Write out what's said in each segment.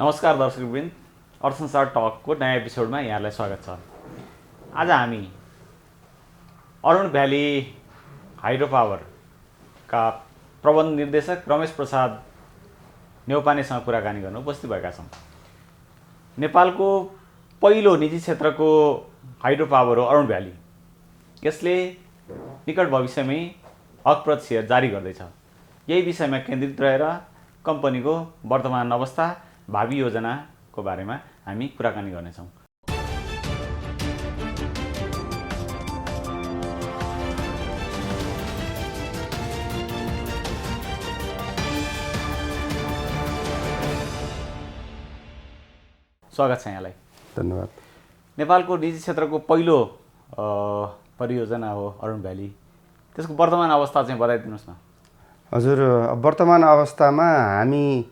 नमस्कार दर्शकवृन्द, अर्थसंसार टकको नयाँ एपिसोडमा यहाँलाई स्वागत छ। आज हामी अरुण भ्याली हाइड्रो पावरका प्रबन्ध निर्देशक रमेश प्रसाद नेउपानेसँग कुराकानी गर्न उपस्थित भएका छौँ। नेपालको पहिलो निजी क्षेत्रको हाइड्रो पावर हो अरुण भ्याली। यसले निकट भविष्यमै हकप्रत सेयर जारी गर्दैछ। यही विषयमा केन्द्रित रहेर कम्पनीको वर्तमान अवस्था, भावी योजनाको बारेमा हामी कुराकानी गर्नेछौँ। स्वागत छ यहाँलाई। धन्यवाद। नेपालको निजी क्षेत्रको पहिलो परियोजना हो अरुण भ्याली। त्यसको वर्तमान अवस्था चाहिँ बताइदिनुहोस् न। हजुर, वर्तमान अवस्थामा हामी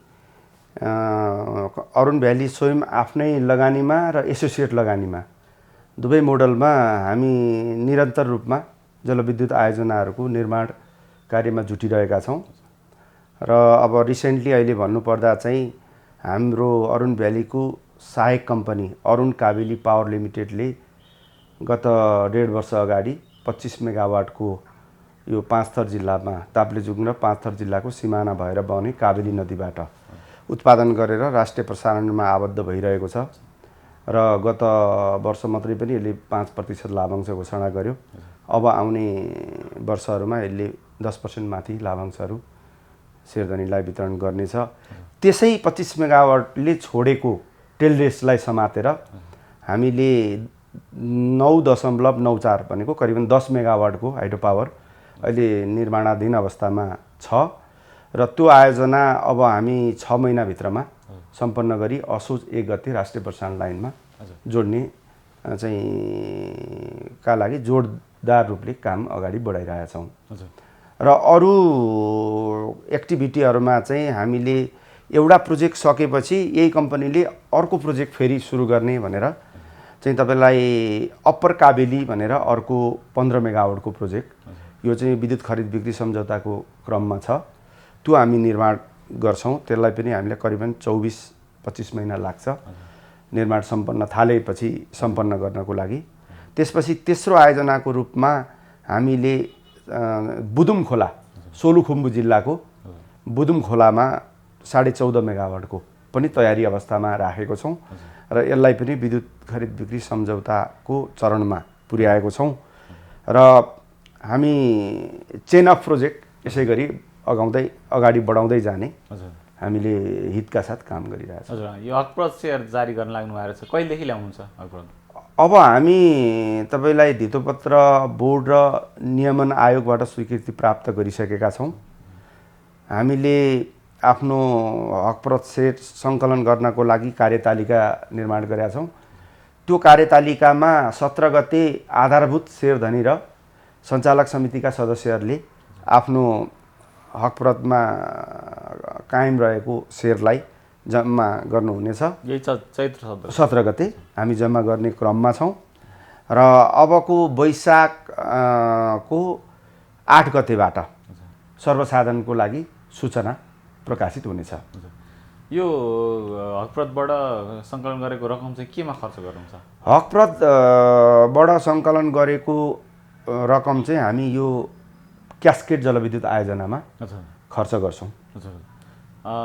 अरुण भ्याली स्वयं आफ्नै लगानीमा र एसोसिएट लगानीमा दुवै मोडलमा हामी निरन्तर रूपमा जलविद्युत आयोजनाहरूको निर्माण कार्यमा जुटिरहेका छौँ। र अब रिसेन्टली अहिले भन्नुपर्दा चाहिँ हाम्रो अरुण भ्यालीको सहायक कम्पनी अरुण काबेली पावर लिमिटेडले गत 1.5 वर्ष अगाडि 25 मेगावाटको यो पाँचथर जिल्लामा ताप्लेजुङ र पाँचथर जिल्लाको सिमाना भएर बहने काबेली नदीबाट उत्पादन गरेर राष्ट्रिय प्रसारणमा आबद्ध भइरहेको छ। र गत वर्ष मात्रै पनि यसले 5% लाभांश घोषणा गर्यो। अब आउने वर्षहरूमा यसले 10% माथि लाभांशहरू शेयरधनीलाई वितरण गर्नेछ। त्यसै 25 मेगावाटले छोडेको टेलरेसलाई समातेर हामीले 9.94 भनेको करिबन 10 मेगावाटको हाइड्रो पावर अहिले निर्माणाधीन अवस्थामा छ। र त्यो आयोजना अब हामी 6 महिनाभित्रमा सम्पन्न गरी असोज 1 गते राष्ट्रिय प्रसारण लाइनमा जोड्ने चाहिँ का लागि जोडदार रूपले काम अगाडि बढाइरहेका छौँ। र अरू एक्टिभिटीहरूमा चाहिँ हामीले एउटा प्रोजेक्ट सकेपछि यही कम्पनीले अर्को प्रोजेक्ट फेरि सुरु गर्ने भनेर चाहिँ तपाईँलाई अप्पर काबेली भनेर अर्को 15 मेगावाटको प्रोजेक्ट, यो चाहिँ विद्युत खरिद बिक्री सम्झौताको क्रममा छ। त्यो हामी निर्माण गर्छौँ। त्यसलाई पनि हामीले करिबन 24-25 महिना लाग्छ निर्माण सम्पन्न थालेपछि सम्पन्न गर्नको लागि। त्यसपछि तेस्रो आयोजनाको रूपमा हामीले बुदुम खोला, सोलुखुम्बु जिल्लाको बुदुम खोलामा 14.5 मेगावाटको पनि तयारी अवस्थामा राखेको छौँ। र यसलाई पनि विद्युत खरिद बिक्री सम्झौताको चरणमा पुर्याएको छौँ। र हामी चेन अफ प्रोजेक्ट यसै गरी अगाडि बढाउँदै जाने हामीले हितका साथ काम गरिरहेका छौँ। हजुर, यो हकप्रत सेयर जारी गर्न लाग्नु भएको छ, कहिलेदेखि ल्याउनुहुन्छ हकप्रत? अब हामी तपाईँलाई धितोपत्र बोर्ड र नियमन आयोगबाट स्वीकृति प्राप्त गरिसकेका छौँ। हामीले आफ्नो हकप्रत सेयर सङ्कलन गर्नको लागि कार्यतालिका निर्माण गरेका छौँ। त्यो कार्यतालिकामा 17 गते आधारभूत शेयरधनी र सञ्चालक समितिका सदस्यहरूले आफ्नो हकप्रतमा कायम रहेको शेयरलाई जम्मा गर्नुहुनेछ। यही चैत्र 17 गते हामी जम्मा गर्ने क्रममा छौँ। र अबको वैशाखको 8 गतेबाट सर्वसाधारणको लागि सूचना प्रकाशित हुनेछ। यो हकप्रतबाट सङ्कलन गरेको रकम चाहिँ केमा खर्च गर्नुहुन्छ? हकप्रतबाट सङ्कलन गरेको रकम चाहिँ हामी यो क्यास्केड जलविद्युत आयोजनामा खर्च गर्छौँ।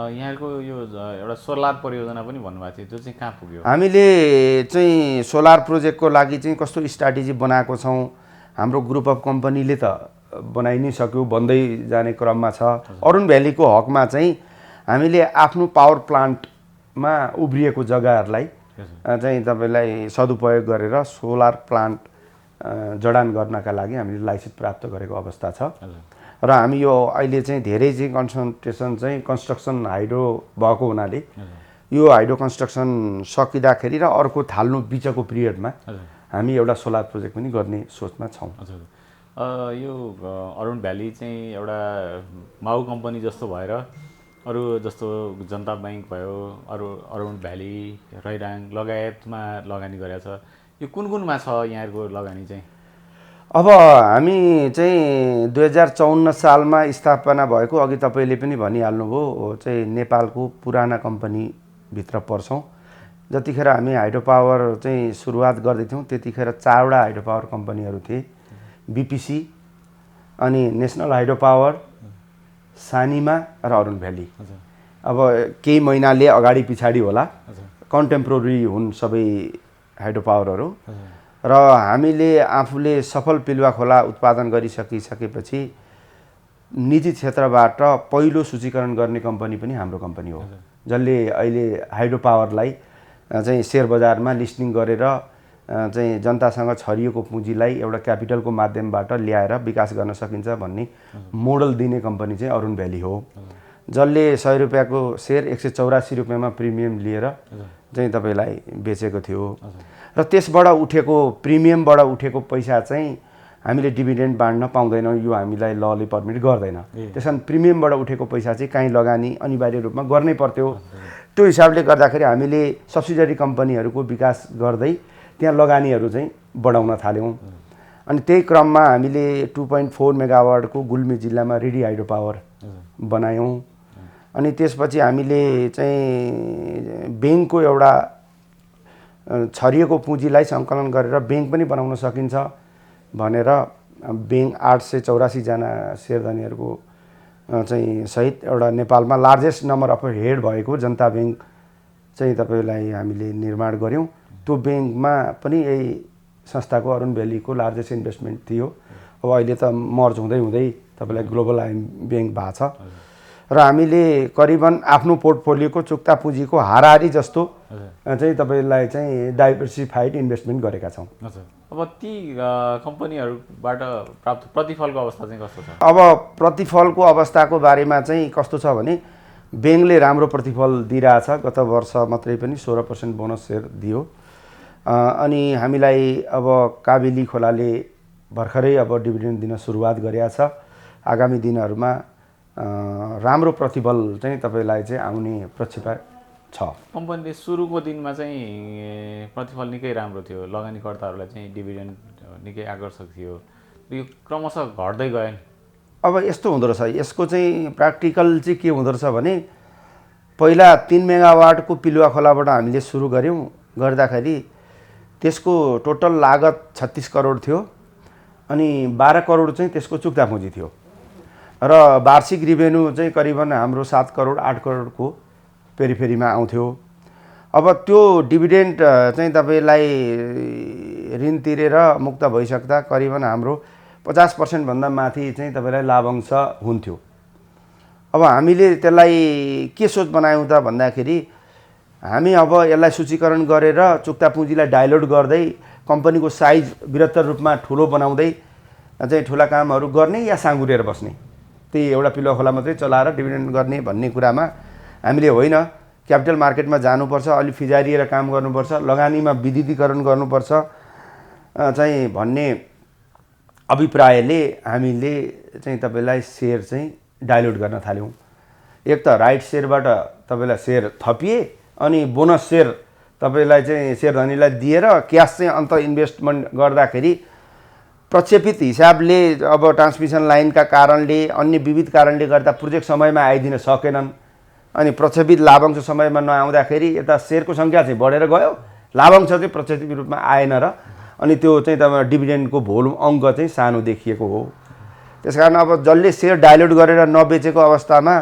यहाँको यो एउटा सोलर परियोजना पनि भन्नुभएको थियो, त्यो चाहिँ कहाँ पुग्यो? हामीले चाहिँ सोलर प्रोजेक्टको लागि चाहिँ कस्तो स्ट्राटेजी बनाएको छौँ, हाम्रो ग्रुप अफ कम्पनीले त बनाइ नै सक्यो, बन्दै जाने क्रममा छ। अरुण भ्यालीको हकमा चाहिँ हामीले आफ्नो पावर प्लान्टमा उब्रिएको जग्गाहरूलाई चाहिँ तपाईँलाई सदुपयोग गरेर सोलर प्लान्ट जडान गर्नका लागि हामीले लाइसेन्स प्राप्त गरेको अवस्था छ। र हामी यो अहिले चाहिँ धेरै चाहिँ कन्सन्ट्रेसन चाहिँ कन्स्ट्रक्सन हाइड्रो भएको हुनाले यो हाइड्रो कन्स्ट्रक्सन सकिँदाखेरि र अर्को थाल्नु बिचको पिरियडमा हामी एउटा सोलर प्रोजेक्ट पनि गर्ने सोचमा छौँ। यो अरुण भ्याली चाहिँ एउटा माउ कम्पनी जस्तो भएर अरू जस्तो जनता ब्याङ्क भयो, अरुण भ्याली, रैराङ लगायतमा लगानी गरेको छ। यो कुनमा छ यहाँहरूको लगानी चाहिँ? अब हामी चाहिँ 2054 सालमा स्थापना भएको, अघि तपाईँले पनि भनिहाल्नुभयो, चाहिँ नेपालको पुराना कम्पनी भित्र पर्छौँ। जतिखेर हामी हाइड्रो पावर चाहिँ सुरुवात गर्दैथ्यौँ त्यतिखेर 4वटा हाइड्रो पावर कम्पनीहरू थिए, बीपीसी, अनि नेसनल हाइड्रो पावर, सानिमा र अरुण भ्याली। अब केही महिनाले अगाडि पछाडि होला, कन्टेम्पोरेरी हुन् सबै हाइड्रो पावरहरू। र हामीले आफूले सफल पिलुवा खोला उत्पादन गरिसकेपछि निजी क्षेत्रबाट पहिलो सूचीकरण गर्ने कम्पनी पनि हाम्रो कम्पनी हो, जसले अहिले हाइड्रो पावरलाई चाहिँ सेयर बजारमा लिस्टिङ गरेर चाहिँ जनतासँग छरिएको पुँजीलाई एउटा क्यापिटलको माध्यमबाट ल्याएर विकास गर्न सकिन्छ भन्ने मोडल दिने कम्पनी चाहिँ अरुण भ्याली हो, जसले 100 रुपियाँको सेयर 184 रुपियाँमा प्रिमियम लिएर चाहिँ तपाईँलाई बेचेको थियो। र त्यसबाट उठेको प्रिमियमबाट उठेको पैसा चाहिँ हामीले डिभिडेन्ड बाँड्न पाउँदैनौँ, यो हामीलाई लले पर्मिट गर्दैन। त्यस कारण प्रिमियमबाट उठेको पैसा चाहिँ काहीँ लगानी अनिवार्य रूपमा गर्नै पर्थ्यो। त्यो हिसाबले गर्दाखेरि हामीले सब्सिडरी कम्पनीहरूको विकास गर्दै त्यहाँ लगानीहरू चाहिँ बढाउन थाल्यौँ। अनि त्यही क्रममा हामीले 2.4 मेगावाटको गुल्मी जिल्लामा रेडी हाइड्रो पावर बनायौँ। अनि त्यसपछि हामीले चाहिँ ब्याङ्कको एउटा छरिएको पुँजीलाई सङ्कलन गरेर ब्याङ्क पनि बनाउन सकिन्छ भनेर ब्याङ्क 884 जना शेयरधानीहरूको चाहिँ सहित एउटा नेपालमा लार्जेस्ट नम्बर अफ हेड भएको जनता ब्याङ्क चाहिँ तपाईँलाई हामीले निर्माण गऱ्यौँ। त्यो ब्याङ्कमा पनि यही संस्थाको अरुण भ्यालीको लार्जेस्ट इन्भेस्टमेन्ट थियो। अब अहिले त मर्ज हुँदै हुँदै तपाईँलाई ग्लोबल आइएम ब्याङ्क भएको छ। र हामीले करिबन आफ्नो पोर्टफोलियोको चुक्ता पुँजीको हाराहारी जस्तो चाहिँ तपाईँलाई चाहिँ डाइभर्सिफाइड इन्भेस्टमेन्ट गरेका छौँ। अब ती कम्पनीहरूबाट प्राप्त प्रतिफलको अवस्था चाहिँ कस्तो छ? अब प्रतिफलको अवस्थाको बारेमा चाहिँ कस्तो छ भने ब्याङ्कले राम्रो प्रतिफल दिइरहेछ। गत वर्ष मात्रै पनि 16% बोनस सेयर दियो। अनि हामीलाई अब काबेली खोलाले भर्खरै अब डिभिडेन्ड दिन सुरुवात गरेका छ। आगामी दिनहरूमा राम्रो प्रतिफल चाहिँ तपाईँलाई चाहिँ आउने प्रक्षेपा छ। कम्पनीले सुरुको दिनमा चाहिँ प्रतिफल निकै राम्रो थियो, लगानीकर्ताहरूलाई चाहिँ डिभिडेन्ड निकै आकर्षक थियो, यो क्रमशः घट्दै गयो। अब यस्तो हुँदो रहेछ, यसको चाहिँ प्र्याक्टिकल चाहिँ के हुँदो रहेछ भने पहिला 3 मेगावाटको पिलुवा खोलाबाट हामीले सुरु गऱ्यौँ। गर्दाखेरि त्यसको टोटल लागत 36 करोड थियो अनि 12 करोड चाहिँ त्यसको चुक्ता पुँजी थियो र वार्षिक रिभेन्यू चाहिँ करिबन हाम्रो 7 करोड 8 करोडको पेरिफेरीमा आउँथ्यो। अब त्यो डिभिडेन्ड चाहिँ तपाईँलाई ऋण तिरेर मुक्त भइसक्दा करिबन हाम्रो 50% भन्दा माथि चाहिँ तपाईँलाई लाभांश हुन्थ्यो। अब हामीले त्यसलाई के सोच बनायौँ त भन्दाखेरि हामी अब यसलाई सूचीकरण गरेर चुक्ता पुँजीलाई डाइल्युट गर्दै कम्पनीको साइज बृहत्तर रूपमा ठुलो बनाउँदै चाहिँ ठुला कामहरू गर्ने या साँगुरेर बस्ने, त्यही एउटा पिलुवा खोला मात्रै चलाएर डिभिडेन्ड गर्ने भन्ने कुरामा हामीले होइन, क्यापिटल मार्केटमा जानुपर्छ, अलि फिजारिएर काम गर्नुपर्छ, लगानीमा विविधीकरण गर्नुपर्छ चाहिँ भन्ने अभिप्रायले हामीले चाहिँ तपाईँलाई सेयर चाहिँ डाइल्युट गर्न थाल्यौँ। एक त राइट सेयरबाट तपाईँलाई सेयर थपिए अनि बोनस सेयर तपाईँलाई चाहिँ शेयरधनीलाई दिएर क्यास चाहिँ अन्त इन्भेस्टमेन्ट गर्दाखेरि प्रक्षेपित हिसाबले अब ट्रान्समिसन लाइनका कारणले अन्य विविध कारणले गर्दा प्रोजेक्ट समयमा आइदिन सकेनन्। अनि प्रक्षेपित लाभांश समयमा नआउँदाखेरि यता सेयरको सङ्ख्या चाहिँ बढेर गयो, लाभांश चाहिँ प्रक्षेपित रूपमा आएन र अनि त्यो चाहिँ तपाईँ डिभिडेन्डको भोल्युम अङ्क चाहिँ सानो देखिएको हो। त्यसकारण अब जसले सेयर डाइल्युट गरेर नबेचेको अवस्थामा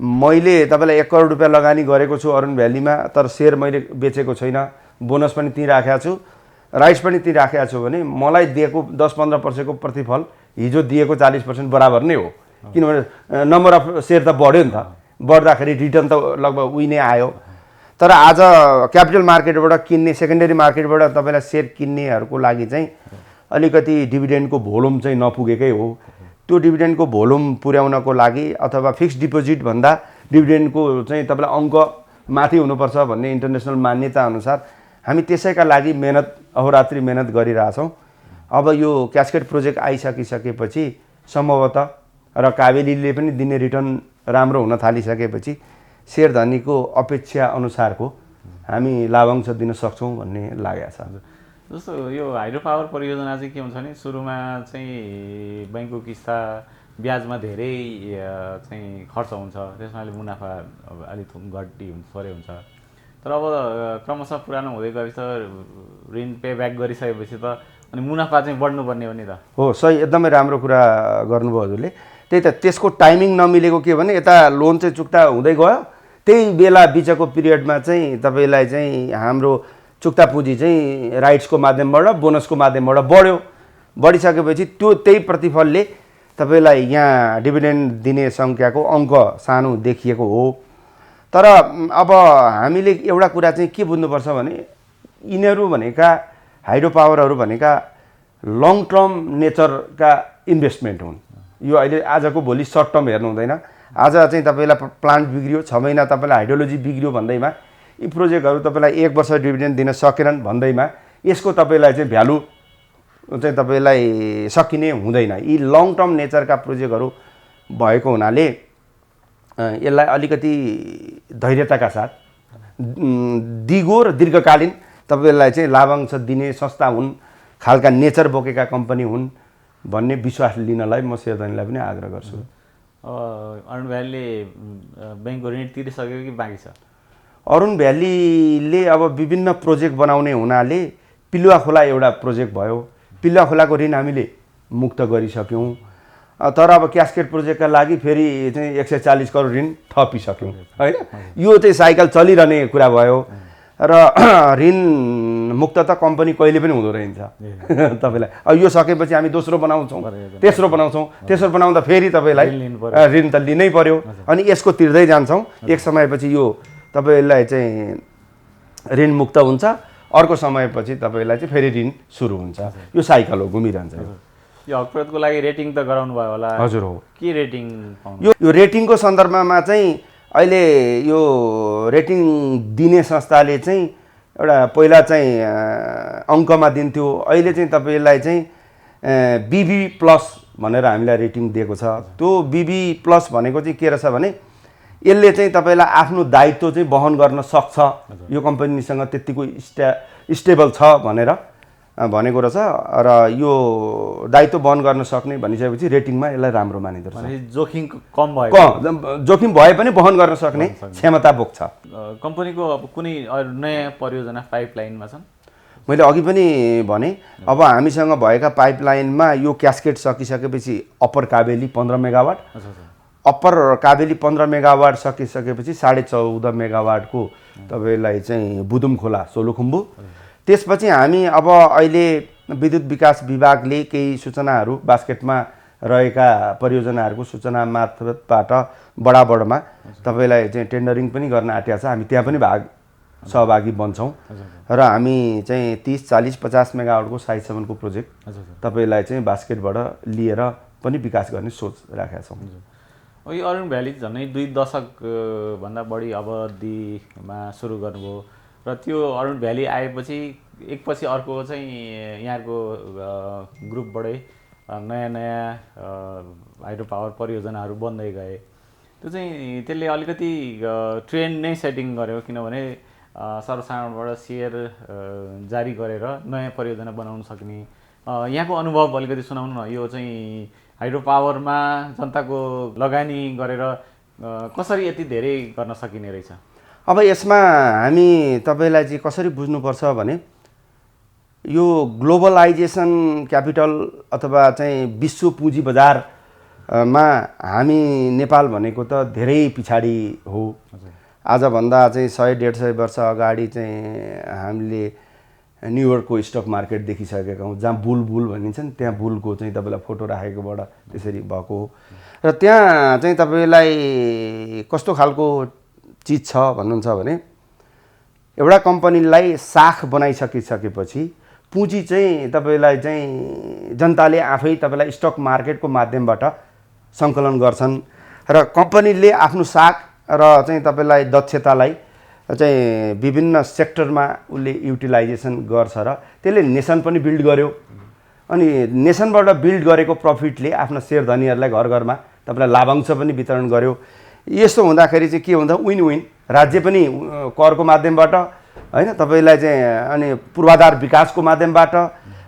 मैले तपाईँलाई 1 करोड रुपियाँ लगानी गरेको छु अरुण भ्यालीमा, तर सेयर मैले बेचेको छैन, बोनस पनि त्यहीँ राखेको छु, राइट्स पनि त्यहीँ राखेको छु भने मलाई दिएको 10-15% प्रतिफल हिजो दिएको 40% बराबर नै हो। किनभने नम्बर अफ सेयर त बढ्यो नि त, बढ्दाखेरि रिटर्न त लगभग उही नै आयो। तर आज क्यापिटल मार्केटबाट किन्ने, सेकेन्डरी मार्केटबाट तपाईँलाई सेयर किन्नेहरूको लागि चाहिँ अलिकति डिभिडेन्डको भोल्युम चाहिँ नपुगेकै हो। त्यो डिभिडेन्डको भोल्युम पुर्याउनको लागि अथवा फिक्स्ड डिपोजिट भन्दा डिभिडेन्डको चाहिँ तपाईँलाई अङ्क माथि हुनुपर्छ भन्ने इन्टरनेसनल मान्यता अनुसार हामी त्यसैका लागि अहोरात्रि मेहनत गरिरहेछौँ। अब यो क्यास्केड प्रोजेक्ट आइसकिसकेपछि सम्भवतः र काबेलीले पनि दिने रिटर्न राम्रो हुन थालिसकेपछि शेयरधनीको अपेक्षा अनुसारको हामी लाभांश दिन सक्छौँ भन्ने लागेको छ। जस्तो यो हाइड्रो पावर परियोजना चाहिँ के हुन्छ भने सुरुमा चाहिँ बैंकको किस्ता ब्याजमा धेरै चाहिँ खर्च हुन्छ, त्यसमा मुनाफा अलिक घटी थोरै हुन्छ। तर अब क्रमशः पुरानो हुँदै गएपछि त ऋण पे ब्याक गरिसकेपछि त अनि मुनाफा चाहिँ बढ्नुपर्ने हो नि त। हो, सही, एकदमै राम्रो कुरा गर्नुभयो हजुरले। त्यही त, त्यसको टाइमिङ नमिलेको के भने यता लोन चाहिँ चुक्ता हुँदै गयो, त्यही बेला बिचको पिरियडमा चाहिँ तपाईँलाई चाहिँ हाम्रो चुक्ता पुँजी चाहिँ राइट्सको माध्यमबाट बोनसको माध्यमबाट बढिसकेपछि त्यही प्रतिफलले तपाईँलाई यहाँ डिभिडेन्ड दिने सङ्ख्याको अङ्क सानो देखिएको हो। तर अब हामीले एउटा कुरा चाहिँ के बुझ्नुपर्छ भने यिनीहरू भनेका हाइड्रो पावरहरू भनेका लङ टर्म नेचरका इन्भेस्टमेन्ट हुन्। यो अहिले आजको भोलि सर्ट टर्म हेर्नु हुँदैन। आज चाहिँ तपाईँलाई प्लान्ट बिग्रियो, 6 महिना तपाईँलाई हाइड्रोलोजी बिग्रियो भन्दैमा यी प्रोजेक्टहरू तपाईँलाई 1 वर्ष डिभिडेन्ड दिन सकेनन् भन्दैमा यसको तपाईँलाई चाहिँ भ्यालु चाहिँ तपाईँलाई सकिने हुँदैन। यी लङ टर्म नेचरका प्रोजेक्टहरू भएको हुनाले यसलाई अलिकति धैर्यताका साथ दिगो र दीर्घकालीन तपाईँलाई चाहिँ लाभांश दिने संस्था हुन्, खालका नेचर बोकेका कम्पनी हुन् भन्ने विश्वास लिनलाई म शेयरधनीलाई पनि आग्रह गर्छु। अरुण भ्यालीले ब्याङ्कको ऋण तिरिसक्यो कि बाँकी छ? अरुण भ्यालीले अब विभिन्न प्रोजेक्ट बनाउने हुनाले पिलुवा खोला एउटा प्रोजेक्ट भयो, पिलुवा खोलाको ऋण हामीले मुक्त गरिसक्यौँ। तर अब क्यास्केड प्रोजेक्टका लागि फेरि चाहिँ 140 करोड ऋण थपिसक्यौँ होइन। यो चाहिँ साइकल चलिरहने कुरा भयो र ऋण मुक्त त कम्पनी कहिले पनि हुँदो रहेछ तपाईँलाई। अब यो सकेपछि हामी दोस्रो बनाउँछौँ, तेस्रो बनाउँछौँ, तेस्रो बनाउँदा फेरि तपाईँलाई ऋण त लिनै पर्यो अनि यसको तिर्दै जान्छौँ। एक समयपछि यो तपाईँलाई चाहिँ ऋण मुक्त हुन्छ, अर्को समयपछि तपाईँलाई चाहिँ फेरि ऋण सुरु हुन्छ। यो साइकल हो, घुमिरहन्छ। यो हकप्रदको लागि रेटिङ त गराउनु भयो होला? हजुर हो। के रेटिङ पाउनु? यो रेटिङको सन्दर्भमा चाहिँ अहिले यो रेटिङ दिने संस्थाले चाहिँ एउटा पहिला चाहिँ अङ्कमा दिन्थ्यो, अहिले चाहिँ तपाईँलाई चाहिँ BB+ भनेर हामीलाई रेटिङ दिएको छ। त्यो BB+ भनेको चाहिँ के रहेछ भने यसले चाहिँ तपाईँलाई आफ्नो दायित्व चाहिँ वहन गर्न सक्छ, यो कम्पनीसँग त्यत्तिको स्टेबल छ भनेर भनेको रहेछ र यो दायित्व वहन गर्न सक्ने भनिसकेपछि रेटिङमा यसलाई राम्रो मानिँदो रहेछ। जोखिम कम भयो, जोखिम भए पनि वहन गर्न सक्ने क्षमता बोक्छ। कम्पनीको अब कुनै नयाँ परियोजना पाइपलाइनमा छन्? मैले अघि पनि भने अब हामीसँग भएका पाइपलाइनमा यो क्यास्केड सकिसकेपछि upper Kabeli 15 megawatt, upper Kabeli 15 megawatt सकिसकेपछि 14.5 मेगावाटको तपाईँलाई चाहिँ बुदुम खोला सोलुखुम्बु। त्यसपछि हामी अब अहिले विद्युत विकास विभागले केही सूचनाहरू बास्केटमा रहेका परियोजनाहरूको सूचना मार्फतबाट बडाबडमा तपाईँलाई चाहिँ टेन्डरिङ पनि गर्न आँटेको छ। हामी त्यहाँ पनि सहभागी बन्छौँ र हामी चाहिँ 30, 40, 50 मेगावाटको साइजसम्मको प्रोजेक्ट तपाईँलाई चाहिँ बास्केटबाट लिएर पनि विकास गर्ने सोच राखेका छौँ। यो अरुण भ्याली झन्डै 2 दशक भन्दा बढी अवधिमा सुरु गर्नुभयो र त्यो अरुण भ्याली आएपछि एकपछि अर्को चाहिँ यहाँको ग्रुपबाटै नयाँ नयाँ हाइड्रो पावर परियोजनाहरू बन्दै गए। त्यो चाहिँ त्यसले अलिकति ट्रेन्ड नै सेटिङ गर्यो, किनभने सर्वसाधारणबाट सेयर जारी गरेर नयाँ परियोजना बनाउन सक्ने। यहाँको अनुभव अलिकति सुनाउनु न। यो चाहिँ हाइड्रो पावरमा जनताको लगानी गरेर कसरी यति धेरै गर्न सकिने रहेछ? अब यसमा हामी तपाईँलाई चाहिँ कसरी बुझ्नुपर्छ भने यो ग्लोबलाइजेसन क्यापिटल अथवा चाहिँ विश्व पुँजी बजारमा हामी नेपाल भनेको त धेरै पछाडि हो। आजभन्दा चाहिँ 100-150 वर्ष अगाडि चाहिँ हामीले न्युयोर्कको स्टक मार्केट देखिसकेका हौँ, जहाँ बुल भनिन्छ नि, त्यहाँ बुलको चाहिँ तपाईँलाई फोटो राखेकोबाट त्यसरी भएको हो। र त्यहाँ चाहिँ तपाईँलाई कस्तो खालको चिज छ भन्नुहुन्छ भने एउटा कम्पनीलाई साख बनाइसकिसकेपछि पुँजी चाहिँ तपाईँलाई चाहिँ जनताले आफै तपाईँलाई स्टक मार्केटको माध्यमबाट सङ्कलन गर्छन् र कम्पनीले आफ्नो साख र चाहिँ तपाईँलाई दक्षतालाई चाहिँ विभिन्न सेक्टरमा उसले युटिलाइजेसन गर्छ र त्यसले नेसन पनि बिल्ड गर्यो। अनि नेसनबाट बिल्ड गरेको प्रफिटले आफ्ना सेयर धनीहरूलाई घर घरमा तपाईँलाई लाभांश पनि वितरण गर्यो। यस्तो हुँदाखेरि चाहिँ के हुन्छ, विन विन, राज्य पनि करको माध्यमबाट होइन तपाईँलाई चाहिँ अनि पूर्वाधार विकासको माध्यमबाट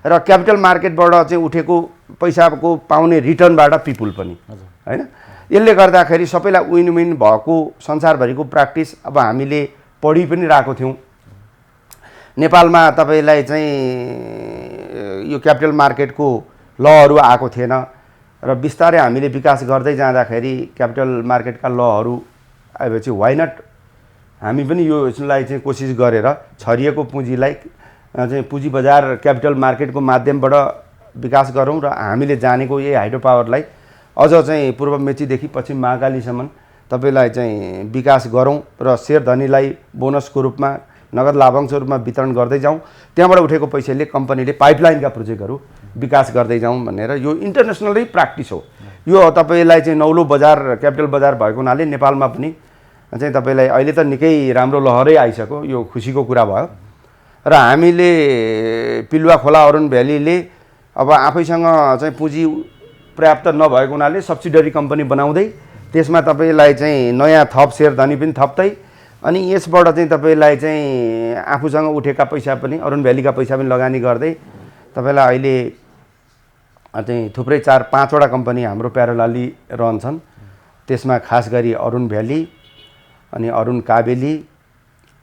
र क्यापिटल मार्केटबाट चाहिँ उठेको पैसाको पाउने रिटर्नबाट पिपुल पनि होइन। यसले गर्दाखेरि सबैलाई विन विन भएको संसारभरिको प्र्याक्टिस अब हामीले पढि पनि रहेको थियौँ। नेपालमा तपाईँलाई चाहिँ यो क्यापिटल मार्केटको लहरू आएको थिएन र बिस्तारै हामीले विकास गर्दै जाँदाखेरि क्यापिटल मार्केटका लहरू आएपछि वाइ नट हामी पनि यसलाई चाहिँ कोसिस गरेर छरिएको पुँजीलाई चाहिँ पुँजी बजार क्यापिटल मार्केटको माध्यमबाट विकास गरौँ र हामीले जानेको यही हाइड्रो पावरलाई अझ चाहिँ पूर्व मेचीदेखि पश्चिम महाकालीसम्म तपाईँलाई चाहिँ विकास गरौँ र शेयरधनीलाई बोनसको रूपमा नगद लाभांशको रूपमा वितरण गर्दै जाउँ। त्यहाँबाट उठेको पैसाले कम्पनीले पाइपलाइनका प्रोजेक्टहरू विकास गर्दै जाउँ भनेर यो इन्टरनेसनलै प्र्याक्टिस हो। यो तपाईँलाई चाहिँ नौलो बजार क्यापिटल बजार भएको हुनाले नेपालमा पनि चाहिँ तपाईँलाई अहिले त निकै राम्रो लहरै आइसक्यो, यो खुसीको कुरा भयो। र हामीले पिलुवा खोला अरुण भ्यालीले अब आफैसँग चाहिँ पुँजी पर्याप्त नभएको हुनाले सब्सिडरी कम्पनी बनाउँदै त्यसमा तपाईँलाई चाहिँ नयाँ थप शेयरधनी पनि थप्दै अनि यसबाट चाहिँ तपाईँलाई चाहिँ आफूसँग उठेका पैसा पनि अरुण भ्यालीका पैसा पनि लगानी गर्दै तपाईँलाई अहिले चाहिँ थुप्रै 4-5वटा कम्पनी हाम्रो प्यारलली रहन्छन्। त्यसमा खास गरी अरुण भ्याली अनि Arun Kabeli,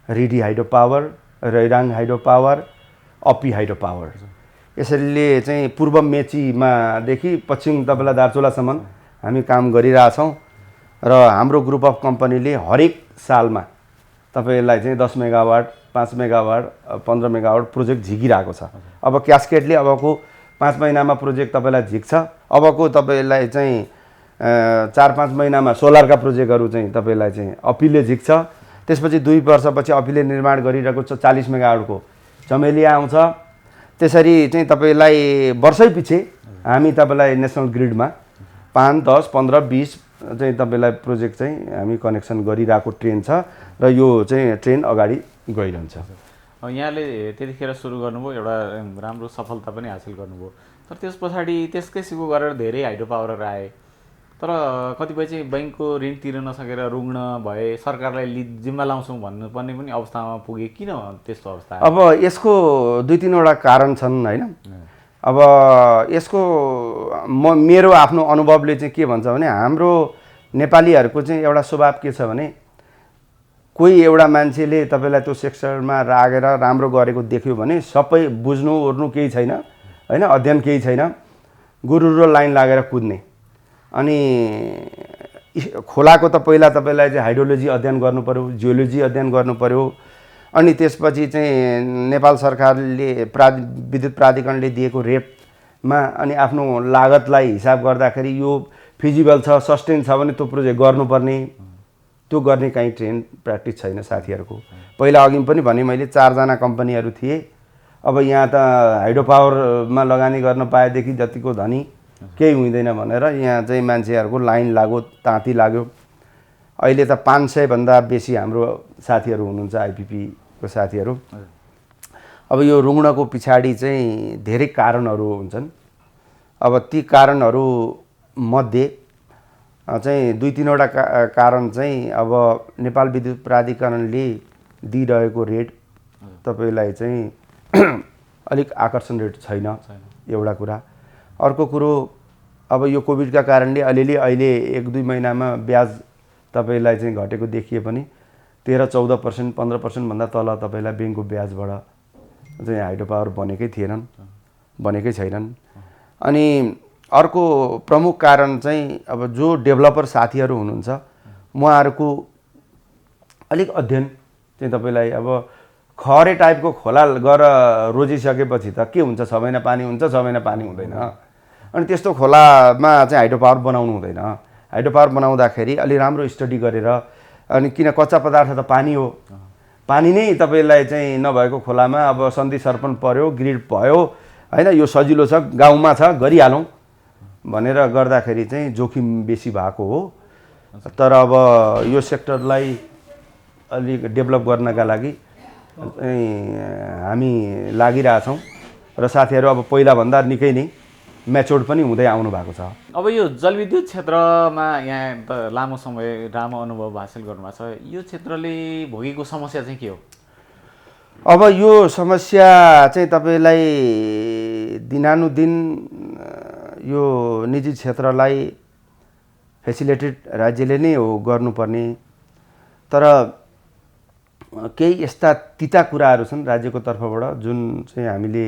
Ridi hydro power, Rairang hydro power, Api hydro power, यसैले चाहिँ पूर्व मेचीमादेखि पश्चिम तपाईँलाई दार्चुलासम्म हामी काम गरिरहेछौँ र हाम्रो ग्रुप अफ कम्पनीले हरेक सालमा तपाईँलाई चाहिँ 10 मेगावाट, 5 मेगावाट, 15 मेगावाट प्रोजेक्ट झिकिरहेको छ। अब क्यास्केडले अबको 5 महिनामा प्रोजेक्ट तपाईँलाई झिक्छ। अबको तपाईँलाई चाहिँ 4-5 महिनामा सोलरका प्रोजेक्टहरू चाहिँ तपाईँलाई चाहिँ अपिले झिक्छ। त्यसपछि 2 वर्षपछि अपिले निर्माण गरिरहेको छ 40 मेगावाटको चमेलिया आउँछ। त्यसरी चाहिँ तपाईँलाई वर्षै पछि हामी तपाईँलाई नेसनल ग्रिडमा 5, 10, 15, 20 चाहिँ तपाईँलाई प्रोजेक्ट चाहिँ हामी कनेक्सन गरिरहेको ट्रेन छ र यो चाहिँ ट्रेन अगाडि गइरहन्छ। यहाँले त्यतिखेर सुरु गर्नुभयो, एउटा राम्रो सफलता पनि हासिल गर्नुभयो, तर त्यस पछाडि त्यसकै सिको गरेर धेरै हाइड्रो पावरहरू आए, तर कतिपय चाहिँ बैङ्कको ऋण तिर्न नसकेर रुग्ण भए, सरकारलाई जिम्मा लाउँछौँ भन्नुपर्ने पनि अवस्थामा पुगे। किन त्यस्तो अवस्था? अब यसको 2-3वटा कारण छन् होइन। अब यसको मेरो आफ्नो अनुभवले चाहिँ के भन्छ भने हाम्रो नेपालीहरूको चाहिँ एउटा स्वभाव के छ भने कोही एउटा मान्छेले तपाईँलाई त्यो सेक्टरमा लागेर राम्रो गरेको देख्यो भने सबै बुझ्नु ओर्नु केही छैन होइन, अध्ययन केही छैन, गुरुरो लाइन लागेर कुद्ने। अनि खोलाको त पहिला तपाईँलाई चाहिँ हाइड्रोलोजी अध्ययन गर्नु पर्यो, जियोलोजी अध्ययन गर्नु पर्यो। अनि त्यसपछि चाहिँ नेपाल सरकारले विद्युत प्राधिकरणले दिएको रेटमा अनि आफ्नो लागतलाई हिसाब गर्दाखेरि यो फिजिबल छ, सस्टेन छ भने त्यो प्रोजेक्ट गर्नुपर्ने, त्यो गर्ने काहीँ ट्रेन प्र्याक्टिस छैन साथीहरूको। पहिला अघि पनि भने मैले 4 जना कम्पनीहरू थिए। अब यहाँ त हाइड्रो पावरमा लगानी गर्न पाएदेखि जतिको धनी केही हुँदैन भनेर यहाँ चाहिँ मान्छेहरूको लाइन लाग्यो, ताँती लाग्यो। अहिले त 500 भन्दा बेसी हाम्रो साथीहरू हुनुहुन्छ, आइपिपीको साथीहरू। अब यो रुग्णको पछाडि चाहिँ धेरै कारणहरू हुन्छन्। अब ती कारणहरू मध्ये चाहिँ 2-3वटा कारण चाहिँ अब नेपाल विद्युत प्राधिकरणले दिइरहेको रेट तपाईँलाई चाहिँ अलिक आकर्षण रेट छैन, एउटा कुरा। अर्को कुरो अब यो कोभिडका कारणले अलिअलि अहिले 1-2 महिनामा ब्याज तपाईँलाई चाहिँ घटेको देखिए पनि 13-14%, 15% भन्दा तल तपाईँलाई ब्याङ्कको ब्याजबाट चाहिँ हाइड्रो पावर बनेकै थिएनन्, बनेकै छैनन्। अनि अर्को प्रमुख कारण चाहिँ अब जो डेभलपर साथीहरू हुनुहुन्छ उहाँहरूको अलिक अध्ययन चाहिँ तपाईँलाई अब खरे टाइपको खोला गएर रोजिसकेपछि त के हुन्छ, 6 महिना पानी हुन्छ, 6 महिना पानी हुँदैन। अनि त्यस्तो खोलामा चाहिँ हाइड्रो पावर बनाउनु हुँदैन। हाइड्रो पावर बनाउँदाखेरि अलि राम्रो स्टडी गरेर, अनि किन कच्चा पदार्थ त पानी हो, पानी नै तपाईँलाई चाहिँ नभएको खोलामा अब सन्धि सर्पण पर्यो, ग्रिड भयो होइन, यो सजिलो छ, गाउँमा छ, गरिहालौँ भनेर गर्दाखेरि चाहिँ जोखिम बेसी भएको हो। तर अब यो सेक्टरलाई अलिक डेभलप गर्नका लागि हामी लागिरहेछौँ र साथीहरू अब पहिलाभन्दा निकै नै म्याच्योर्ड पनि हुँदै आउनु भएको छ। अब यो जलविद्युत क्षेत्रमा यहाँ त लामो समय राम्रो अनुभव हासिल गर्नुभएको छ, यो क्षेत्रले भोगेको समस्या चाहिँ के हो? अब यो समस्या चाहिँ तपाईँलाई दिनानुदिन यो निजी क्षेत्रलाई फेसिलिटेड राज्यले नै हो गर्नुपर्ने। तर केही यस्ता तिता कुराहरू छन् राज्यको तर्फबाट जुन चाहिँ हामीले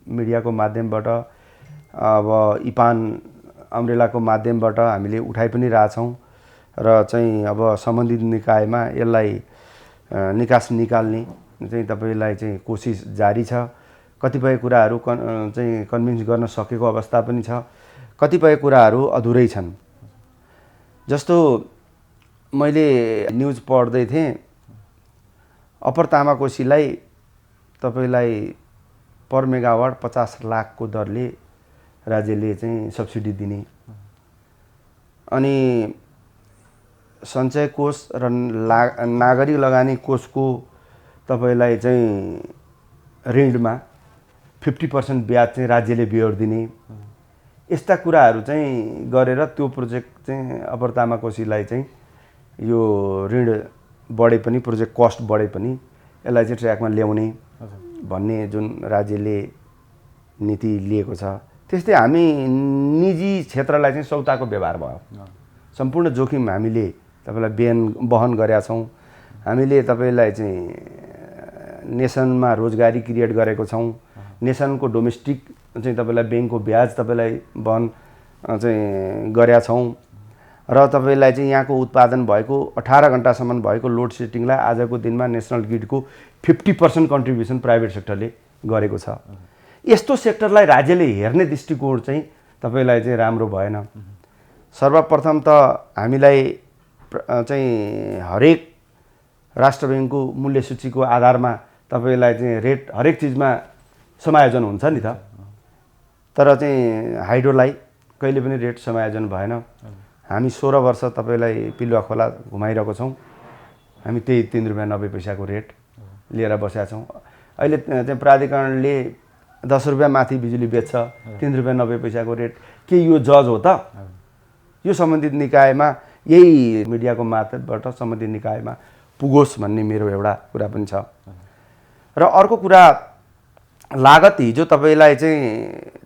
मिडियाको माध्यमबाट अब इपान अम्ब्रेलाको माध्यमबाट हामीले उठाइ पनि रहेछौँ र चाहिँ अब सम्बन्धित निकायमा यसलाई निकास निकाल्ने चाहिँ तपाईँलाई चाहिँ कोसिस जारी छ। कतिपय कुराहरू चाहिँ कन्भिन्स गर्न सकेको अवस्था पनि छ, कतिपय कुराहरू अधुरै छन्। जस्तो मैले न्युज पढ्दै थिएँ, अप्पर तामाकोसीलाई तपाईँलाई पर मेगावाट 50 लाखको दरले राज्यले चाहिँ सब्सिडी दिने, अनि सञ्चय कोष र नागरिक लगानी कोषको तपाईँलाई चाहिँ ऋणमा 50% ब्याज चाहिँ राज्यले बेहोर्दिने, यस्ता कुराहरू चाहिँ गरेर त्यो प्रोजेक्ट चाहिँ अप्पर तामाकोसीलाई चाहिँ यो ऋण बढे पनि, प्रोजेक्ट कस्ट बढे पनि यसलाई चाहिँ ट्र्याकमा ल्याउने भन्ने जुन राज्यले नीति लिएको छ। त्यस्तै हामी निजी क्षेत्रलाई चाहिँ सौताको व्यवहार भयो। सम्पूर्ण जोखिम हामीले तपाईँलाई वहन गरेका छौँ। हामीले तपाईँलाई चाहिँ नेसनमा रोजगारी क्रिएट गरेको छौँ। नेसनको डोमेस्टिक चाहिँ तपाईँलाई ब्याङ्कको ब्याज तपाईँलाई वहन चाहिँ गरेका छौँ र तपाईँलाई चाहिँ यहाँको उत्पादन भएको 18 घण्टासम्म भएको लोड सेटिङलाई आजको दिनमा नेसनल ग्रिडको 50% कन्ट्रिब्युसन प्राइभेट सेक्टरले गरेको छ। यस्तो सेक्टरलाई राज्यले हेर्ने दृष्टिकोण चाहिँ तपाईँलाई चाहिँ राम्रो भएन। सर्वप्रथम त हामीलाई चाहिँ हरेक राष्ट्र ब्याङ्कको मूल्य सूचीको आधारमा तपाईँलाई चाहिँ रेट हरेक चिजमा समायोजन हुन्छ नि त, तर चाहिँ हाइड्रोलाई कहिले पनि रेट समायोजन भएन। हामी 16 वर्ष तपाईँलाई पिलुवा खोला घुमाइरहेको छौँ, हामी त्यही 3 रुपियाँ 90 पैसाको रेट लिएर बसेका छौँ। अहिले चाहिँ प्राधिकरणले 10 रुपियाँ माथि बिजुली बेच्छ, 3 रुपियाँ 90 पैसाको रेट। के यो जज हो त? यो सम्बन्धित निकायमा, यही मिडियाको माध्यमबाट सम्बन्धित निकायमा पुगोस् भन्ने मेरो एउटा कुरा पनि छ। र अर्को कुरा, लागत हिजो तपाईँलाई चाहिँ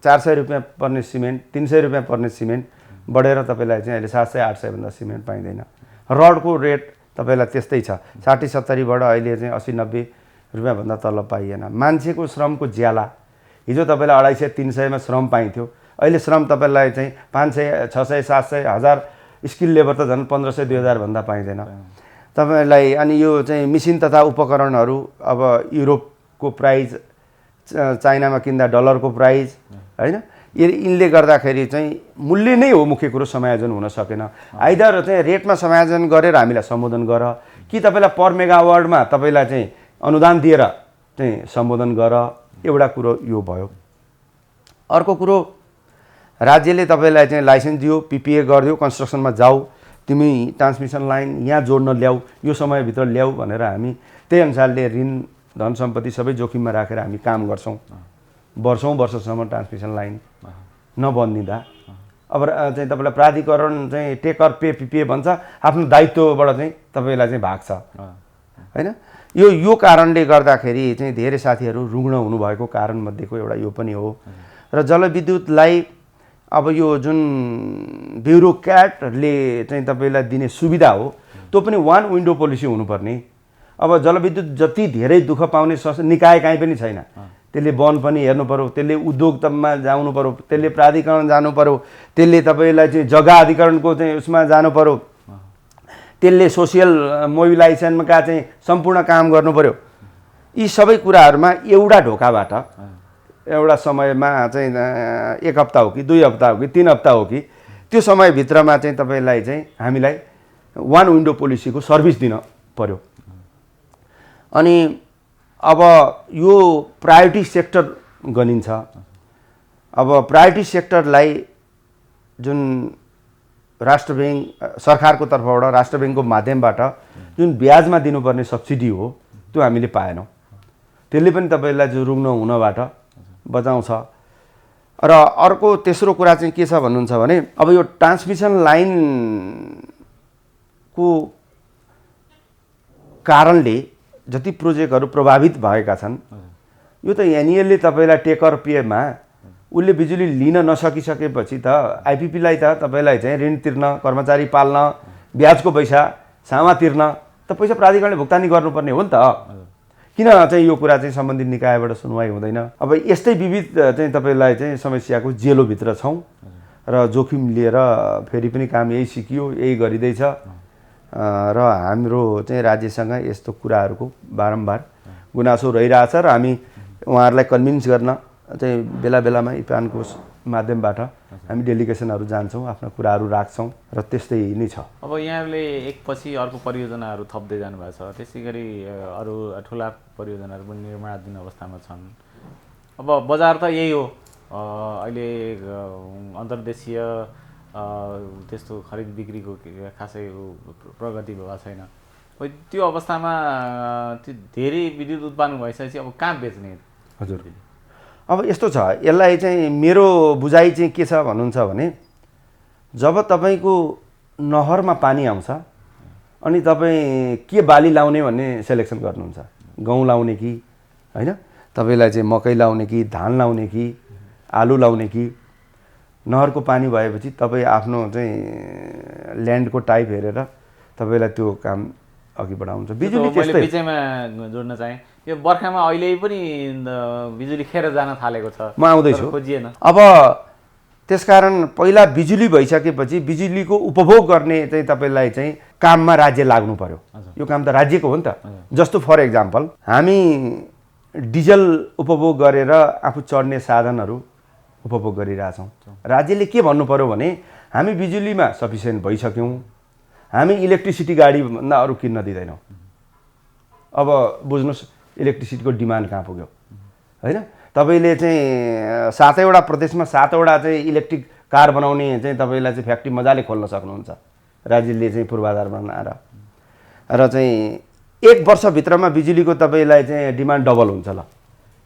400 रुपियाँ पर्ने सिमेन्ट 300 रुपियाँ पर्ने सिमेन्ट बढेर तपाईँलाई चाहिँ अहिले 700-800 भन्दा सिमेन्ट पाइँदैन। रडको रेट तपाईँलाई त्यस्तै छ, 60-70बाट अहिले चाहिँ 80-90 रुपियाँ भन्दा तल पाइएन। मान्छेको श्रमको ज्याला, हिजो तपाईँलाई 250-300मा श्रम पाइन्थ्यो, अहिले श्रम तपाईँलाई चाहिँ 500-600-700 1000 स्किल लेबर त झन् 1500-2000 भन्दा पाइँदैन तपाईँलाई। अनि यो चाहिँ मिसिन तथा उपकरणहरू, अब युरोपको प्राइस, चाइनामा किन्दा डलरको प्राइस, होइन, यिनले गर्दाखेरि चाहिँ मूल्य नै हो मुख्य कुरो, समायोजन हुन सकेन। आइदर चाहिँ रेटमा समायोजन गरेर हामीलाई सम्बोधन गर, कि तपाईँलाई पर मेगावाटमा तपाईँलाई चाहिँ अनुदान दिएर चाहिँ सम्बोधन गर, एउटा कुरो यो भयो। अर्को कुरो, राज्यले तपाईँलाई चाहिँ लाइसेन्स दियो, पिपिए गरिदियो, कन्स्ट्रक्सनमा जाऊ, तिमी ट्रान्समिसन लाइन यहाँ जोड्न ल्याऊ, यो समयभित्र ल्याऊ भनेर हामी त्यही अनुसारले ऋण धन सम्पत्ति सबै जोखिममा राखेर हामी काम गर्छौँ। वर्षौँ-वर्षसम्म ट्रान्समिसन लाइन नबनिँदा अब चाहिँ तपाईँलाई प्राधिकरण चाहिँ टेकर पे पिपिए भन्छ, आफ्नो दायित्वबाट चाहिँ तपाईँलाई चाहिँ भाग्छ, होइन। यो कारणले गर्दाखेरि चाहिँ धेरै साथीहरू रुग्ण हुनुभएको कारणमध्येको एउटा यो पनि हो। र जलविद्युतलाई अब यो जुन ब्युरोक्र्याटहरूले चाहिँ तपाईँलाई दिने सुविधा हो, त्यो पनि वान विन्डो पोलिसी हुनुपर्ने। अब जलविद्युत जति धेरै दुःख पाउने निकाय कहीँ पनि छैन, त्यसले वन पनि हेर्नु पर्यो, त्यसले उद्योगमा जानु पर्यो, त्यसले प्राधिकरण जानु पर्यो, त्यसले तपाईँलाई चाहिँ जग्गा अधिकरणको चाहिँ उसमा जानु पर्यो, त्यसले सोसियल मोबिलाइजेसनका चाहिँ सम्पूर्ण काम गर्नु पर्यो। यी सबै कुराहरूमा एउटा ढोकाबाट एउटा समयमा चाहिँ 1 हप्ता हो कि 2 हप्ता हो कि 3 हप्ता हो कि त्यो समयभित्रमा चाहिँ तपाईँलाई चाहिँ हामीलाई वान विन्डो पोलिसीको सर्भिस दिन पर्यो। अनि अब यो प्रायोरिटी सेक्टर गनिन्छ। अब प्रायोरिटी सेक्टरलाई जुन राष्ट्र ब्याङ्क सरकारको तर्फबाट राष्ट्र ब्याङ्कको माध्यमबाट जुन ब्याजमा दिनुपर्ने सब्सिडी हो त्यो हामीले पाएनौँ। त्यसले पनि तपाईँलाई जो रुग्न हुनबाट बचाउँछ। र अर्को तेस्रो कुरा चाहिँ के छ भन्नुहुन्छ भने, अब यो ट्रान्समिसन लाइनको कारणले जति प्रोजेक्टहरू प्रभावित भएका छन्, यो त एनुअली तपाईँलाई टेकर पेमा उसले बिजुली लिन नसकिसकेपछि त आइपिपीलाई त तपाईँलाई चाहिँ ऋण तिर्न, कर्मचारी पाल्न, ब्याजको पैसा सामा तिर्न त पैसा प्राधिकरणले भुक्तानी गर्नुपर्ने हो नि त। किन चाहिँ यो कुरा चाहिँ सम्बन्धित निकायबाट सुनवाई हुँदैन? अब यस्तै विविध चाहिँ तपाईँलाई चाहिँ समस्याको जेलोभित्र छौँ र जोखिम लिएर फेरि पनि काम यही सिकियो, यही गरिँदैछ र हाम्रो चाहिँ राज्यसँग यस्तो कुराहरूको बारम्बार गुनासो रहिरहेछ र हामी उहाँहरूलाई कन्भिन्स गर्न चाहिँ बेला बेलामा इपानको माध्यमबाट हामी डेलिगेसनहरू जान्छौँ, आफ्ना कुराहरू राख्छौँ र त्यस्तै नै छ। अब यहाँहरूले एकपछि अर्को परियोजनाहरू थप्दै जानुभएको छ, त्यसै गरी अरू ठुला परियोजनाहरू पनि निर्माणाधीन अवस्थामा छन्। अब बजार त यही हो, अहिले अन्तर्देशीय त्यस्तो खरिद बिक्रीको खासै प्रगति भएको छैन। त्यो अवस्थामा त्यो धेरै विद्युत उत्पादन भइसकेपछि अब कहाँ बेच्ने? हजुर, अब यस्तो छ, यसलाई चाहिँ मेरो बुझाइ चाहिँ के छ भन्नुहुन्छ भने जब तपाईँको नहरमा पानी आउँछ अनि तपाईँ के बाली लाउने भन्ने सेलेक्सन गर्नुहुन्छ, गहुँ लाउने कि होइन, तपाईँलाई चाहिँ मकै लाउने कि धान लाउने कि आलु लाउने कि, नहरको पानी भएपछि तपाईँ आफ्नो चाहिँ ल्यान्डको टाइप हेरेर तपाईँलाई त्यो काम अघि बढाउँछ। बिजुली मैले बिचैमा जोड्न चाहेँ, यो बर्खामा अहिले पनि बिजुली खेर जान थालेको छ, म आउँदैछु। खोजिएन। अब त्यसकारण पहिला बिजुली भइसकेपछि बिजुलीको उपभोग गर्ने चाहिँ तपाईँलाई चाहिँ काममा राज्य लाग्नु पर्यो। यो काम त राज्यको हो नि त। जस्तो फर एक्जाम्पल हामी डिजल उपभोग गरेर आफू चढ्ने साधनहरू उपभोग गरिरहेछौँ। राज्यले के भन्नु पर्यो भने हामी बिजुलीमा सफिसियन्ट भइसक्यौँ, हामी इलेक्ट्रिसिटी गाडीभन्दा अरू किन्न दिँदैनौँ। अब बुझ्नुहोस् इलेक्ट्रिसिटीको डिमान्ड कहाँ पुग्यो होइन। तपाईँले चाहिँ 7वटा प्रदेशमा 7वटा चाहिँ इलेक्ट्रिक कार बनाउने चाहिँ तपाईँलाई चाहिँ फ्याक्ट्री मजाले खोल्न सक्नुहुन्छ राज्यले चाहिँ पूर्वाधार बनाएर र चाहिँ 1 वर्षभित्रमा बिजुलीको तपाईँलाई चाहिँ डिमान्ड डबल हुन्छ ल।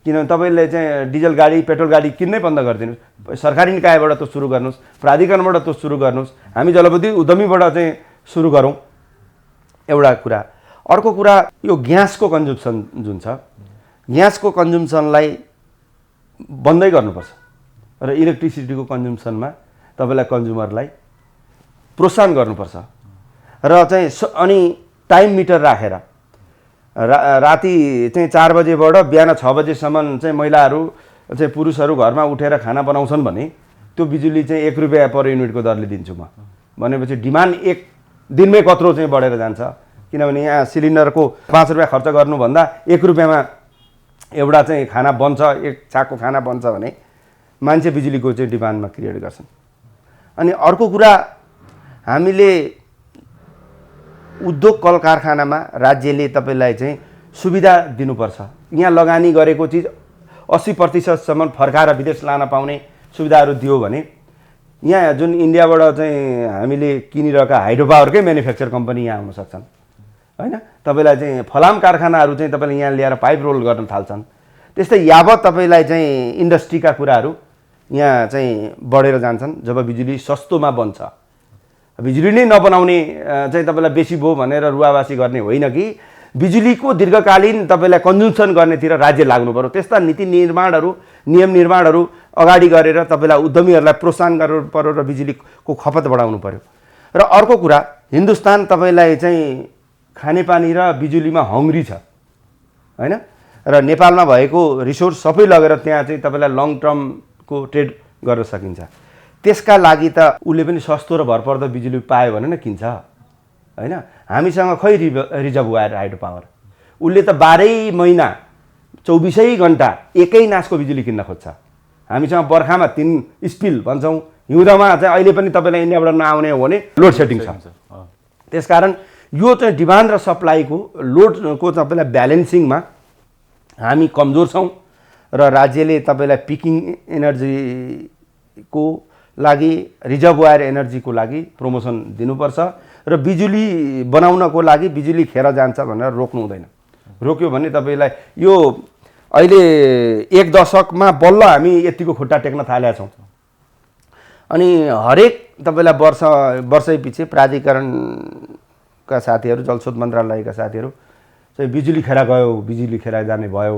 किनभने तपाईँले चाहिँ डिजल गाडी पेट्रोल गाडी किन्नै बन्द गरिदिनुहोस्, सरकारी निकायबाट त सुरु गर्नुहोस्, प्राधिकरणबाट त सुरु गर्नुहोस्, हामी जलविद्युत उद्यमीबाट चाहिँ सुरु गरौँ, एउटा कुरा। अर्को कुरा यो ग्यासको कन्जम्सन जुन छ, ग्यासको कन्जम्सनलाई बन्दै गर्नुपर्छ र इलेक्ट्रिसिटीको कन्जम्सनमा तपाईँलाई कन्ज्युमरलाई प्रोत्साहन गर्नुपर्छ र चाहिँ अनि टाइम मिटर राखेर राति चाहिँ 4 बजेबाट बिहान 6 बजेसम्म चाहिँ महिलाहरू चाहिँ पुरुषहरू घरमा उठेर खाना बनाउँछन् भने त्यो बिजुली चाहिँ 1 रुपियाँ पर युनिटको दरले दिन्छु म भनेपछि डिमान्ड 1 दिनमै कत्रो चाहिँ बढेर जान्छ। किनभने यहाँ सिलिन्डरको 5 रुपियाँ खर्च गर्नुभन्दा 1 रुपियाँमा एउटा चाहिँ खाना बन्छ, 1 छाकको खाना बन्छ भने मान्छे बिजुलीको चाहिँ डिमान्डमा क्रिएट गर्छन्। अनि अर्को कुरा हामीले उद्योग कल कारखानामा राज्यले तपाईँलाई चाहिँ सुविधा दिनुपर्छ। यहाँ लगानी गरेको चिज 80% फर्काएर विदेश लान पाउने सुविधाहरू दियो भने यहाँ जुन इन्डियाबाट चाहिँ हामीले किनिरहेका हाइड्रो पावरकै म्यानुफ्याक्चर कम्पनी यहाँ आउन सक्छन् होइन। तपाईँलाई चाहिँ फलाम कारखानाहरू चाहिँ तपाईँले यहाँ ल्याएर पाइप रोल गर्न थाल्छन्। त्यस्तै यावत तपाईँलाई चाहिँ इन्डस्ट्रीका कुराहरू यहाँ चाहिँ बढेर जान्छन् जब बिजुली सस्तोमा बन्छ। बिजुली नै नबनाउने चाहिँ तपाईँलाई बेसी भयो भनेर रुवावासी गर्ने होइन कि बिजुलीको दीर्घकालीन तपाईँलाई कन्जम्सन गर्नेतिर राज्य लाग्नु पर्यो। त्यस्ता नीति निर्माणहरू नियम निर्माणहरू अगाडि गरेर तपाईँलाई उद्यमीहरूलाई प्रोत्साहन गर्नु पर्यो र बिजुलीको खपत बढाउनु पर्यो। र अर्को कुरा हिन्दुस्तान तपाईँलाई चाहिँ खानेपानी र बिजुलीमा हङ्ग्री छ होइन र नेपालमा भएको रिसोर्स सबै लगेर त्यहाँ चाहिँ तपाईँलाई लङ टर्मको ट्रेड गर्न सकिन्छ। त्यसका लागि त उसले पनि सस्तो र भरपर्दो बिजुली पायो भने न किन्छ होइन। हामीसँग खै रिजर्भोयर हाइड्रो पावर, उसले त 12 महिना 24 घन्टा एकै नासको बिजुली किन्न खोज्छ। हामीसँग बर्खामा 3 स्पिल भन्छौँ, हिउँदमा चाहिँ अहिले पनि तपाईँलाई इन्डियाबाट नआउने हो भने लोड सेटिङ छ। त्यसकारण यो चाहिँ डिमान्ड र सप्लाईको लोडको तपाईँलाई ब्यालेन्सिङमा हामी कमजोर छौँ र राज्यले तपाईँलाई पिकिङ एनर्जीको लागि रिजर्भोयर एनर्जीको लागि प्रमोसन दिनुपर्छ र बिजुली बनाउनको लागि बिजुली खेर जान्छ भनेर रोक्नु हुँदैन। रोक्यो भने तपाईँलाई यो अहिले 1 दशकमा बल्ल हामी यतिको खुट्टा टेक्न थालेका छौँ। अनि हरेक तपाईँलाई वर्षै पछि प्राधिकरणका साथीहरू जलस्रोत मन्त्रालयका साथीहरू चाहिँ बिजुली खेर गयो, बिजुली खेर जाने भयो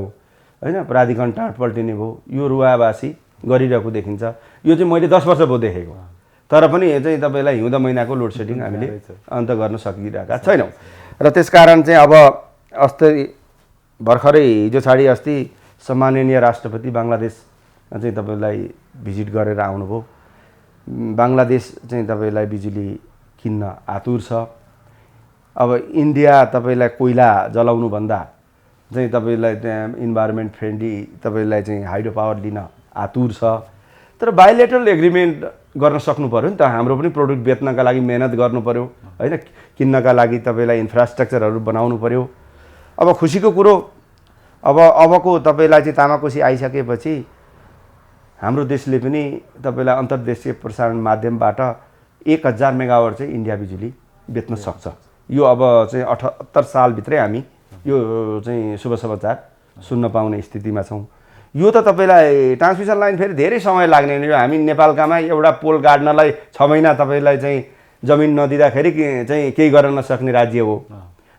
होइन, प्राधिकरण टाँट पल्टिने भयो, यो रुवावासी गरिरहेको देखिन्छ। यो चाहिँ मैले 10 वर्ष भयो देखेको, तर पनि चाहिँ तपाईँलाई हिउँदो महिनाको लोड सेडिङ हामीले अन्त गर्न सकिरहेका छैनौँ। र त्यसकारण चाहिँ अब अस्ति भर्खरै हिजो छाडी अस्ति सम्माननीय राष्ट्रपति बङ्गलादेश चाहिँ तपाईँलाई भिजिट गरेर आउनुभयो। बङ्गलादेश चाहिँ तपाईँलाई बिजुली किन्न आतुर छ। अब इन्डिया तपाईँलाई कोइला जलाउनुभन्दा चाहिँ तपाईँलाई त्यहाँ इन्भाइरोमेन्ट फ्रेन्डली तपाईँलाई चाहिँ हाइड्रो पावर लिन आतुर छ। तर बायोलेटरल एग्रिमेन्ट गर्न सक्नु पऱ्यो नि त। हाम्रो पनि प्रोडक्ट बेच्नका लागि मेहनत गर्नु पऱ्यो होइन, किन्नका लागि तपाईँलाई इन्फ्रास्ट्रक्चरहरू बनाउनु पऱ्यो। अब खुसीको कुरो अबको तपाईँलाई चाहिँ तामाकोसी आइसकेपछि हाम्रो देशले पनि तपाईँलाई अन्तर्देशीय प्रसारण माध्यमबाट 1000 मेगावाट चाहिँ इन्डिया बिजुली बेच्न सक्छ। यो अब चाहिँ 78 सालभित्रै हामी यो चाहिँ शुभ समाचार सुन्न पाउने स्थितिमा छौँ। यो त तपाईँलाई ट्रान्समिसन लाइन फेरि धेरै समय लाग्ने हो। हामी नेपालकामा एउटा पोल गाड्नलाई 6 महिना तपाईँलाई चाहिँ जमिन नदिँदाखेरि चाहिँ केही गर्न नसक्ने राज्य हो।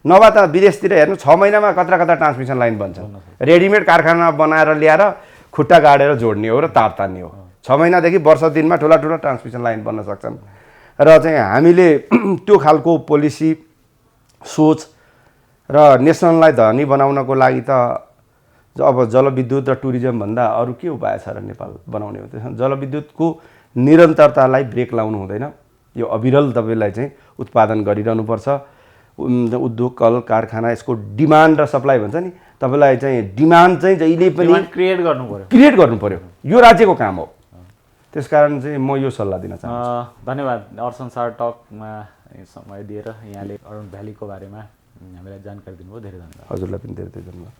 नभए त विदेशतिर हेर्नु 6 महिनामा कत्रा कत्रा ट्रान्समिसन लाइन बन्छ। रेडिमेड कारखाना बनाएर ल्याएर खुट्टा गाडेर जोड्ने हो र तार तान्ने हो। 6 महिनादेखि वर्ष दिनमा ठुला ठुला ट्रान्समिसन लाइन बन्न सक्छन्। र चाहिँ हामीले त्यो खालको पोलिसी सोच र नेसनललाई धनी बनाउनको लागि त अब जलविद्युत र टुरिज्म भन्दा अरू के उपाय छ र नेपाल बनाउने हो। त्यसमा जलविद्युतको निरन्तरतालाई ब्रेक लाउनु हुँदैन। यो अविरल तपाईँलाई चाहिँ उत्पादन गरिरहनुपर्छ। उद्योग कल कारखाना यसको डिमान्ड र सप्लाई भन्छ नि, तपाईँलाई चाहिँ डिमान्ड चाहिँ जहिले पनि क्रिएट गर्नु पर्यो। यो राज्यको काम हो। त्यसकारण चाहिँ म यो सल्लाह दिन चाहन्छु। धन्यवाद। अर्सन सार टकमा समय दिएर यहाँले अरुण भ्यालीको बारेमा हामीलाई जानकारी दिनुभयो। धेरै धन्यवाद। हजुरलाई पनि धेरै धेरै धन्यवाद।